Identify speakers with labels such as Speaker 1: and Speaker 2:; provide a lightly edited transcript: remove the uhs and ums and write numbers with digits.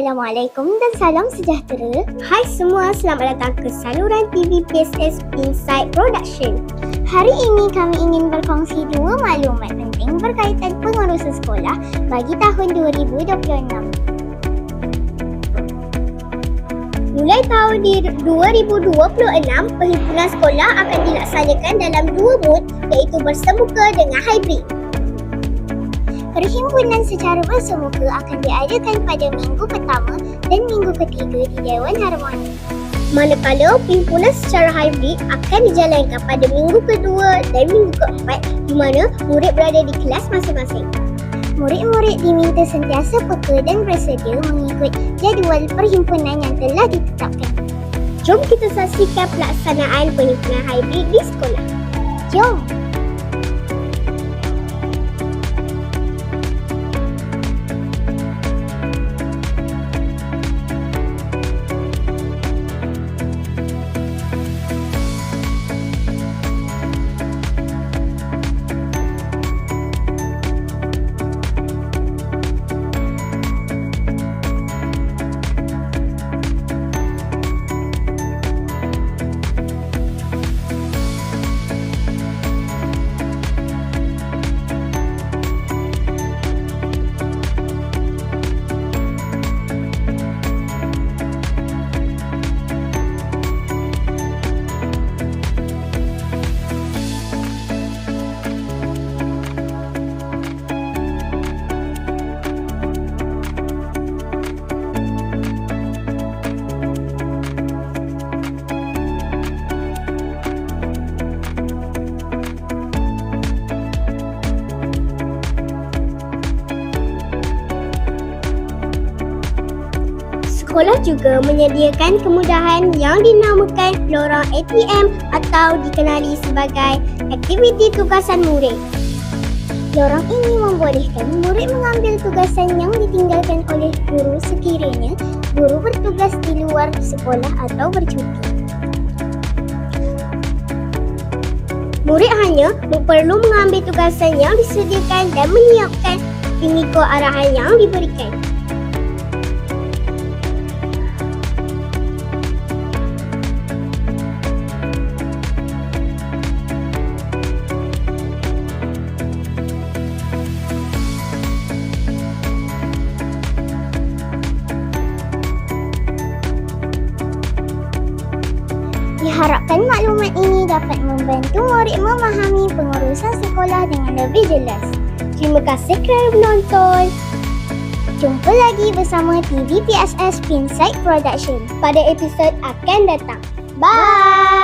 Speaker 1: Assalamualaikum dan salam sejahtera. Hai semua, selamat datang ke saluran TV PSS Insight Production. Hari ini kami ingin berkongsi dua maklumat penting berkaitan pengurusan sekolah bagi tahun 2026. Mulai tahun 2026, perhimpunan sekolah akan dilaksanakan dalam dua mood, iaitu bersemuka dengan hybrid. Perhimpunan secara bersemuka akan diadakan pada minggu pertama dan minggu ketiga di Dewan Harmoni. Manakala perhimpunan secara hybrid akan dijalankan pada minggu kedua dan minggu keempat di mana murid berada di kelas masing-masing. Murid-murid diminta sentiasa peka dan bersedia mengikut jadual perhimpunan yang telah ditetapkan. Jom kita saksikan pelaksanaan perhimpunan hybrid di sekolah. Jom! Sekolah juga menyediakan kemudahan yang dinamakan lorong ATM atau dikenali sebagai aktiviti tugasan murid. Lorong ini membolehkan murid mengambil tugasan yang ditinggalkan oleh guru sekiranya guru bertugas di luar sekolah atau bercuti. Murid hanya perlu mengambil tugasan yang disediakan dan menyiapkan mengikut arahan yang diberikan. Diharapkan maklumat ini dapat membantu murid memahami pengurusan sekolah dengan lebih jelas. Terima kasih kerana menonton. Jumpa lagi bersama TV PSS Insight Production pada episod akan datang. Bye!